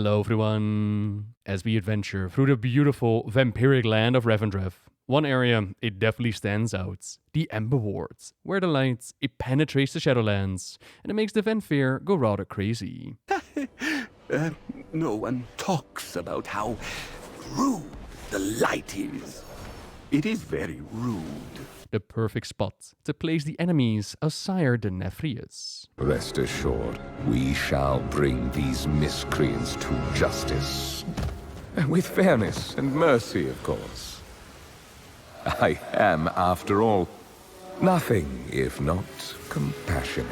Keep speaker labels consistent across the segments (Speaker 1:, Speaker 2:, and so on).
Speaker 1: Hello everyone. As we adventure through the beautiful vampiric land of Revendreth, one area it definitely stands out. The Ember Ward, where the light it penetrates the Shadowlands and it makes the Vampire go rather crazy.
Speaker 2: No one talks about how rude the light is. It is very rude.
Speaker 1: The perfect spot to place the enemies of Sire Denethrius.
Speaker 3: Rest assured, we shall bring these miscreants to justice. With fairness and mercy, of course. I am, after all, nothing if not compassionate.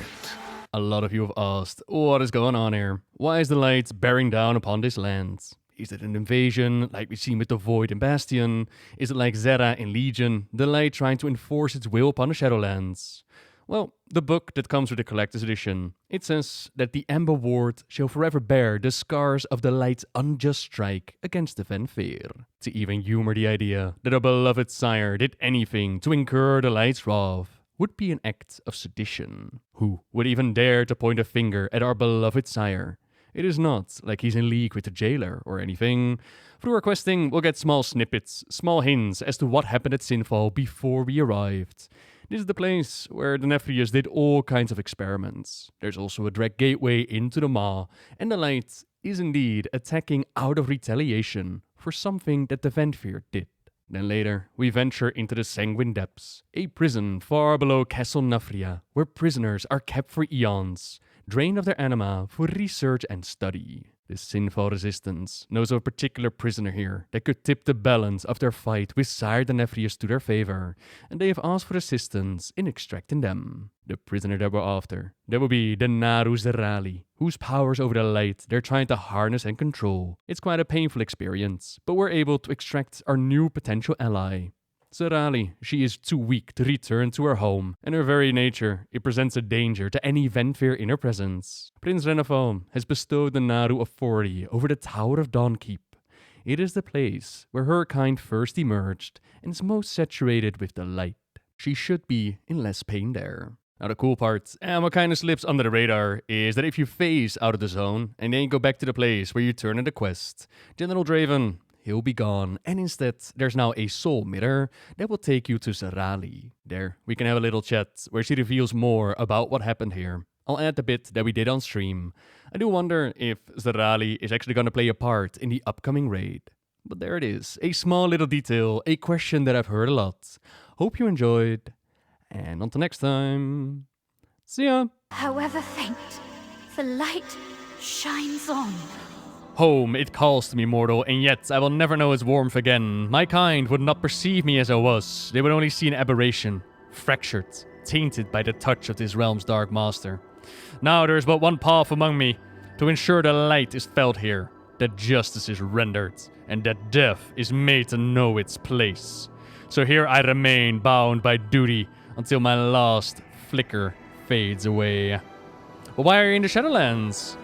Speaker 1: A lot of you have asked, what is going on here? Why is the light bearing down upon this land? Is it an invasion, like we've seen with the Void and Bastion? Is it like Zera in Legion, the light trying to enforce its will upon the Shadowlands? Well, the book that comes with the collector's edition, it says that the Ember Ward shall forever bear the scars of the light's unjust strike against the Vampire. To even humor the idea that a beloved sire did anything to incur the light's wrath would be an act of sedition. Who would even dare to point a finger at our beloved sire? It is not like he's in league with the jailer or anything. Through our questing, we'll get small snippets, small hints as to what happened at Sinfall before we arrived. This is the place where the Denethrius did all kinds of experiments. There's also a direct gateway into the Maw, and the light is indeed attacking out of retaliation for something that the Vampire did. Then later, we venture into the Sanguine Depths, a prison far below Castle Nafria, where prisoners are kept for eons, drained of their anima for research and study. The Sinfall Resistance knows of a particular prisoner here that could tip the balance of their fight with Sire Denethrius to their favor, and they have asked for assistance in extracting them. The prisoner that we're after, that will be the Naru Zerali, whose powers over the light they're trying to harness and control. It's quite a painful experience, but we're able to extract our new potential ally. Zerali, she is too weak to return to her home, and her very nature, it presents a danger to any Vampire in her presence. Prince Renafon has bestowed the Naru authority over the Tower of Dawnkeep. It is the place where her kind first emerged, and is most saturated with the light. She should be in less pain there. Now the cool part, and what kind of slips under the radar, is that if you phase out of the zone, and then go back to the place where you turn in the quest, General Draven, he'll be gone, and instead, there's now a soul mirror that will take you to Zerali. There, we can have a little chat where she reveals more about what happened here. I'll add the bit that we did on stream. I do wonder if Zerali is actually going to play a part in the upcoming raid. But there it is, a small little detail, a question that I've heard a lot. Hope you enjoyed, and until next time, see ya!
Speaker 4: However faint, the light shines on.
Speaker 1: Home it calls to me, mortal, and yet I will never know its warmth again. My kind would not perceive me as I was. They would only see an aberration, fractured, tainted by the touch of this realm's dark master. Now there is but one path among me, to ensure the light is felt here, that justice is rendered, and that death is made to know its place. So here I remain, bound by duty, until my last flicker fades away. But why are you in the Shadowlands?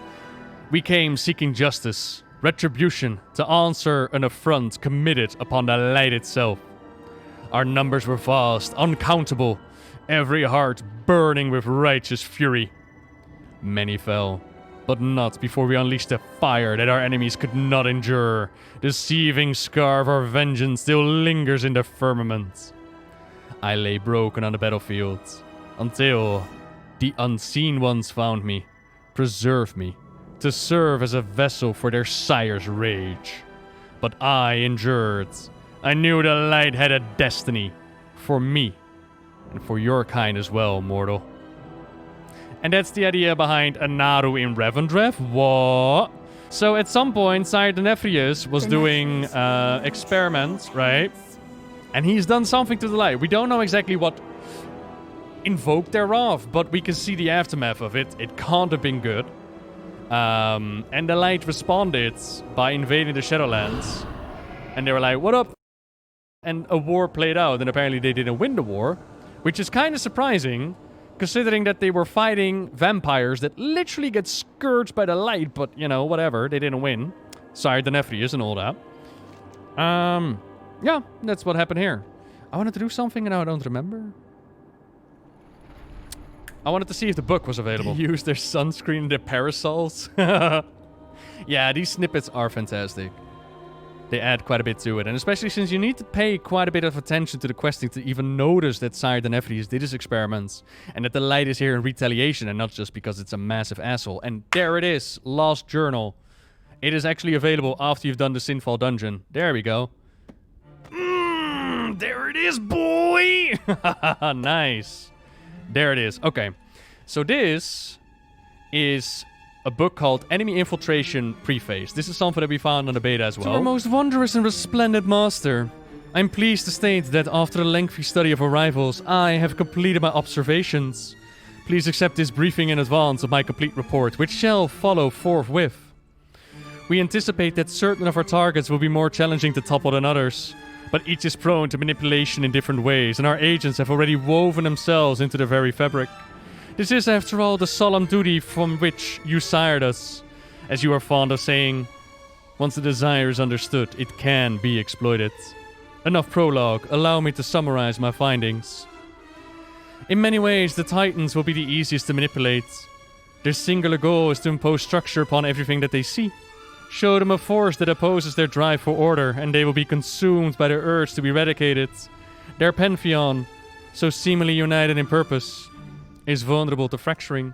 Speaker 1: We came seeking justice, retribution, to answer an affront committed upon the light itself. Our numbers were vast, uncountable, every heart burning with righteous fury. Many fell, but not before we unleashed a fire that our enemies could not endure. The seething scar of our vengeance still lingers in the firmament. I lay broken on the battlefield, until the unseen ones found me, preserved me, to serve as a vessel for their sire's rage. But I endured. I knew the light had a destiny. For me. And for your kind as well, mortal. And that's the idea behind a Naru in Revendreth. What? So at some point, Sire Denethrius was doing experiments, right? And he's done something to the light. We don't know exactly what invoked their wrath, but we can see the aftermath of it. It can't have been good. And the light responded by invading the Shadowlands. And they were like, what up? And a war played out, and apparently they didn't win the war. Which is kind of surprising, considering that they were fighting vampires that literally get scourged by the light, but, you know, whatever, they didn't win. Sire Denethrius and all that. Yeah, that's what happened here. I wanted to do something and now I don't remember. I wanted to see if the book was available. They used their sunscreen and their parasols. Yeah, these snippets are fantastic. They add quite a bit to it, and especially since you need to pay quite a bit of attention to the questing to even notice that Sire Denethrius did his experiments, and that the light is here in retaliation and not just because it's a massive asshole. And there it is, Lost Journal. It is actually available after you've done the Sinfall dungeon. There we go. There it is, boy! Nice. There it is. Okay. So this is a book called Enemy Infiltration Preface. This is something that we found on the beta as well. To our most wondrous and resplendent master, I'm pleased to state that after a lengthy study of our rivals, I have completed my observations. Please accept this briefing in advance of my complete report, which shall follow forthwith. We anticipate that certain of our targets will be more challenging to topple than others, but each is prone to manipulation in different ways, and our agents have already woven themselves into the very fabric. This is, after all, the solemn duty from which you sired us. As you are fond of saying, once the desire is understood, it can be exploited. Enough prologue, allow me to summarize my findings. In many ways, the Titans will be the easiest to manipulate. Their singular goal is to impose structure upon everything that they see. Show them a force that opposes their drive for order, and they will be consumed by their urge to be eradicated. Their pantheon, so seemingly united in purpose, is vulnerable to fracturing.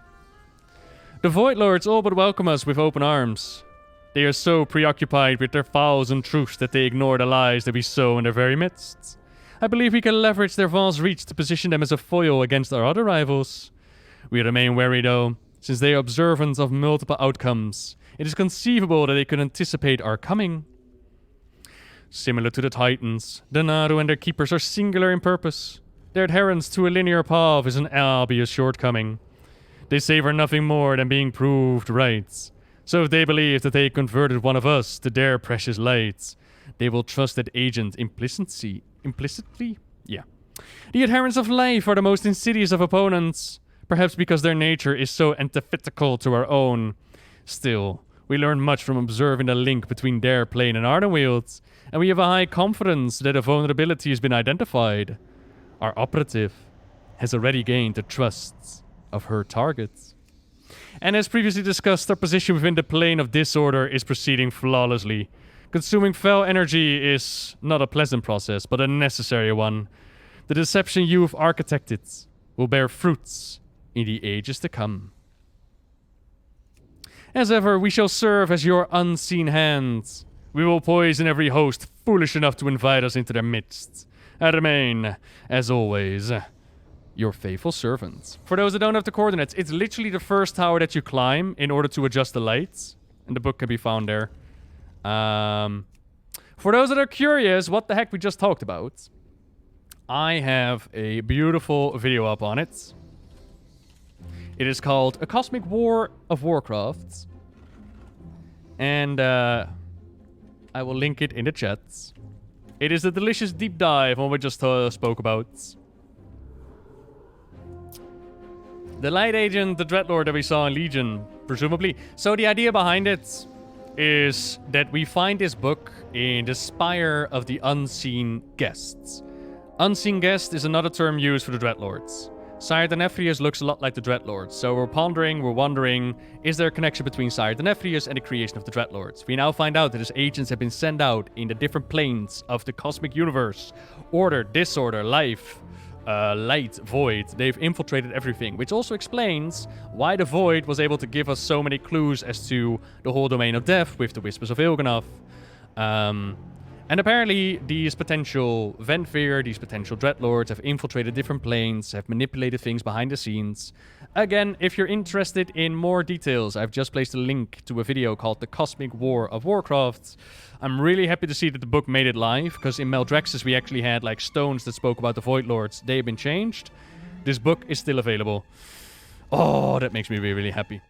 Speaker 1: The Void Lords all but welcome us with open arms. They are so preoccupied with their vows and truths that they ignore the lies that we sow in their very midst. I believe we can leverage their vast reach to position them as a foil against our other rivals. We remain wary though, since they are observant of multiple outcomes. It is conceivable that they could anticipate our coming. Similar to the Titans, the Naru and their keepers are singular in purpose. Their adherence to a linear path is an obvious shortcoming. They savor nothing more than being proved right. So if they believe that they converted one of us to their precious light, they will trust that agent implicitly? Yeah. The adherents of life are the most insidious of opponents, perhaps because their nature is so antithetical to our own. Still, we learn much from observing the link between their plane and Ardenweald, and we have a high confidence that a vulnerability has been identified. Our operative has already gained the trust of her target. And as previously discussed, our position within the plane of disorder is proceeding flawlessly. Consuming fell energy is not a pleasant process, but a necessary one. The deception you have architected will bear fruits in the ages to come. As ever, we shall serve as your unseen hands. We will poison every host foolish enough to invite us into their midst. I remain, as always, your faithful servant. For those that don't have the coordinates, it's literally the first tower that you climb in order to adjust the lights. And the book can be found there. For those that are curious what the heck we just talked about, I have a beautiful video up on it. It is called A Cosmic War of Warcraft. And I will link it in the chat. It is a delicious deep dive on what we just spoke about. The Light Agent, the Dreadlord that we saw in Legion, presumably. So the idea behind it is that we find this book in the Spire of the Unseen Guests. Unseen Guest is another term used for the Dreadlords. Sire Denethrius looks a lot like the Dreadlords, so we're wondering, is there a connection between Sire Denethrius and the creation of the Dreadlords? We now find out that his agents have been sent out in the different planes of the cosmic universe. Order, disorder, life, light, void. They've infiltrated everything, which also explains why the void was able to give us so many clues as to the whole domain of death with the Whispers of Il'gynoth. And apparently, these potential Venthyr, these potential Dreadlords have infiltrated different planes, have manipulated things behind the scenes. Again, if you're interested in more details, I've just placed a link to a video called The Cosmic War of Warcraft. I'm really happy to see that the book made it live, because in Maldraxxus we actually had like stones that spoke about the Void Lords. They have been changed. This book is still available. Oh, that makes me really, really happy.